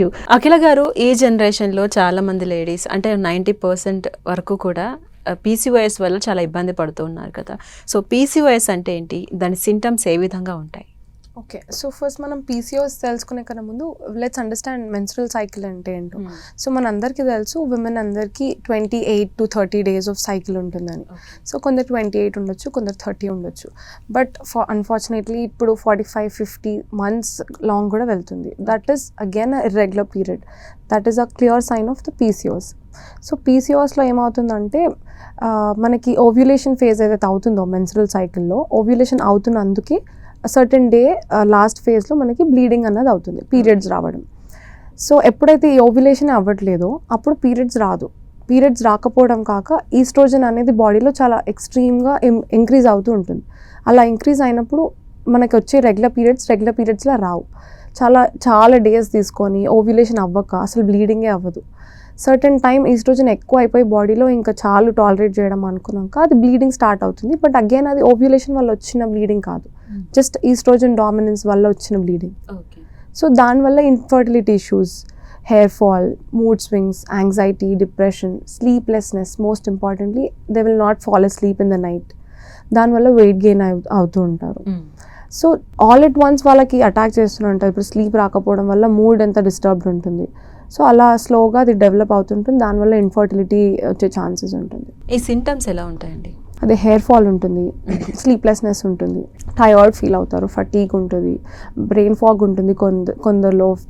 You. అఖిల గారు, ఈ జనరేషన్లో చాలా మంది లేడీస్ అంటే 90% వరకు కూడా పీసీఓఎస్ వల్ల చాలా ఇబ్బంది పడుతూ ఉన్నారు కదా. సో పీసీఓఎస్ అంటే ఏంటి, దాని సింటమ్స్ ఏ విధంగా ఉంటాయి? ఓకే, సో ఫస్ట్ మనం పీసీఓఎస్ తెలుసుకునే కన్నా ముందు లెట్స్ అండర్స్టాండ్ మెన్స్ట్రల్ సైకిల్ అంటే ఏంటో. సో మనందరికీ తెలుసు విమెన్ అందరికీ 28 to 30 days ఆఫ్ సైకిల్ ఉంటుందని. సో కొందరు 28 ఉండొచ్చు, కొందరు 30 ఉండొచ్చు. బట్ అన్ఫార్చునేట్లీ ఇప్పుడు 45-50 months లాంగ్ కూడా వెళ్తుంది. That is again irregular period. That is a clear sign of the PCOS. So పీసీఓఎస్లో ఏమవుతుందంటే మనకి ఓవ్యులేషన్ ఫేజ్ ఏదైతే అవుతుందో మెన్స్ట్రల్ సైకిల్లో, ఓవ్యులేషన్ అవుతున్నందుకే సర్టన్ డే లాస్ట్ ఫేజ్లో మనకి బ్లీడింగ్ అన్నది అవుతుంది, పీరియడ్స్ రావడం. సో ఎప్పుడైతే ఈ ఓవ్యులేషన్ అవ్వట్లేదో అప్పుడు పీరియడ్స్ రాదు. పీరియడ్స్ రాకపోవడం కాక ఈస్ట్రోజన్ అనేది బాడీలో చాలా ఎక్స్ట్రీమ్గా ఇంక్రీజ్ అవుతూ ఉంటుంది. అలా ఇంక్రీజ్ అయినప్పుడు మనకి వచ్చే రెగ్యులర్ పీరియడ్స్లా రావు. చాలా డేస్ తీసుకొని ఓవ్యులేషన్ అవ్వక అసలు బ్లీడింగే అవ్వదు. సర్టన్ టైం ఈస్ట్రోజన్ ఎక్కువ అయిపోయి బాడీలో ఇంకా చాలు టాలరేట్ చేయడం అనుకున్నాక అది బ్లీడింగ్ స్టార్ట్ అవుతుంది. బట్ అగైన్ అది ఓవ్యులేషన్ వల్ల వచ్చిన బ్లీడింగ్ కాదు, జస్ట్ ఈస్ట్రోజన్ డామినెన్స్ వల్ల వచ్చిన బ్లీడింగ్. సో దానివల్ల infertility issues, hair fall, mood swings, anxiety, depression, sleeplessness, most importantly they will not fall a sleep in the night. దానివల్ల weight gain అవుతూ ఉంటారు. సో ఆల్ ఎట్ వన్స్ వాళ్ళకి attack చేస్తూనే ఉంటారు. ఇప్పుడు స్లీప్ రాకపోవడం వల్ల మూడ్ ఎంత డిస్టర్బ్డ్ ఉంటుంది. సో అలా స్లోగా అది డెవలప్ అవుతుంటుంది. దానివల్ల ఇన్ఫర్టిలిటీ వచ్చే ఛాన్సెస్ ఉంటుంది. ఈ సింటమ్స్ ఎలా ఉంటాయండి? అదే హెయిర్ ఫాల్ ఉంటుంది, స్లీప్లెస్నెస్ ఉంటుంది, టైర్డ్ ఫీల్ అవుతారు, ఫటీగ్ ఉంటుంది, బ్రెయిన్ ఫాగ్ ఉంటుంది కొందరిలో. If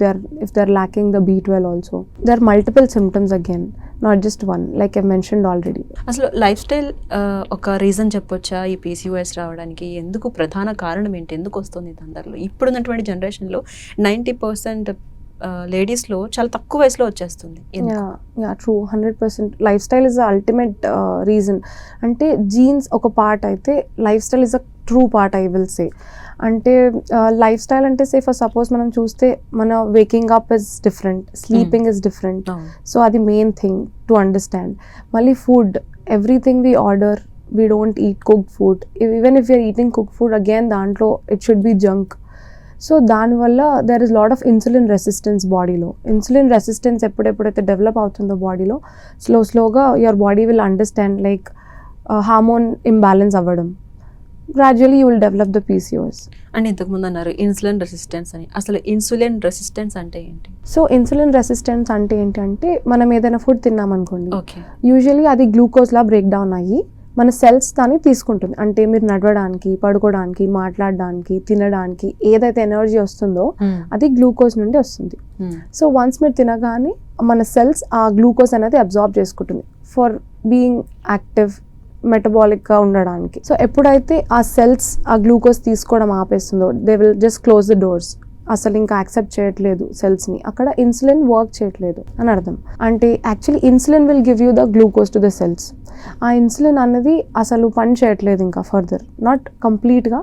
they are lacking the B12 also. They are multiple symptoms again, not just one, like I mentioned already. అసలు లైఫ్ స్టైల్ ఒక రీజన్ చెప్పొచ్చా ఈ పీసీఓఎస్ రావడానికి? ఎందుకు ప్రధాన కారణం ఏంటి, ఎందుకు వస్తుంది అందరిలో? ఇప్పుడున్నటువంటి జనరేషన్లో 90% లేడీస్లో చాలా తక్కువ వయసులో వచ్చేస్తుంది. Yeah true, 100%. Lifestyle is the ultimate reason. అంటే జీన్స్ ఒక పార్ట్ అయితే lifestyle is a true part, I will say. అంటే లైఫ్ స్టైల్ అంటే ఫర్ సపోజ్ మనం చూస్తే మన waking up is different, sleeping is different. So అది main thing to understand. మళ్ళీ food, everything we order, we don't eat cooked food. Even if you're eating cooked food, again దాంట్లో it should B junk. So దానివల్ల there is lot of insulin resistance బాడీలో. Insulin resistance ఎప్పుడైతే develop అవుతుందో బాడీలో, స్లోగా your body will understand, like hormone imbalance అవ్వడం, gradually you will develop the PCOS. అని ఇంతకుముందు అన్నారు ఇన్సులిన్ రెసిస్టెన్స్ అని. అసలు ఇన్సులిన్ రెసిస్టెన్స్ అంటే ఏంటి? సో ఇన్సులిన్ రెసిస్టెన్స్ అంటే ఏంటంటే, మనం ఏదైనా ఫుడ్ తిన్నామనుకోండి, ఓకే, యూజువలీ అది గ్లూకోజ్లా బ్రేక్ డౌన్ అయ్యి మన సెల్స్ దాన్ని తీసుకుంటుంది. అంటే మీరు నడవడానికి, పడుకోవడానికి, మాట్లాడడానికి, తినడానికి ఏదైతే ఎనర్జీ వస్తుందో అది గ్లూకోజ్ నుండి వస్తుంది. సో వన్స్ మీరు తినగానే మన సెల్స్ ఆ గ్లూకోజ్ అనేది అబ్జార్బ్ చేసుకుంటుంది ఫర్ బీయింగ్ యాక్టివ్, మెటబాలిక్గా ఉండడానికి. సో ఎప్పుడైతే ఆ సెల్స్ ఆ గ్లూకోజ్ తీసుకోవడం ఆపేస్తుందో, they will just close the doors. అసలు ఇంకా యాక్సెప్ట్ చేయట్లేదు సెల్స్ని, అక్కడ ఇన్సులిన్ వర్క్ చేయట్లేదు అని అర్థం. అంటే actually insulin will give you the glucose to the cells. ఆ ఇన్సులిన్ అనేది అసలు పని చేయట్లేదు ఇంకా ఫర్దర్, నాట్ కంప్లీట్గా,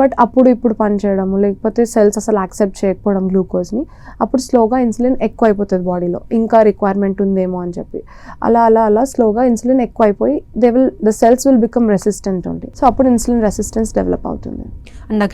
బట్ ఇప్పుడు పని చేయడము, లేకపోతే సెల్స్ అసలు యాక్సెప్ట్ చేయకపోవడం గ్లూకోజ్ని. అప్పుడు స్లోగా ఇన్సులిన్ ఎక్కువ అయిపోతుంది బాడీలో, ఇంకా రిక్వైర్మెంట్ ఉందేమో అని చెప్పి. అలా స్లోగా ఇన్సులిన్ ఎక్కువ అయిపోయి the cells will become resistant only. So అప్పుడు ఇన్సులిన్ రెసిస్టెన్స్ డెవలప్ అవుతుంది. అండ్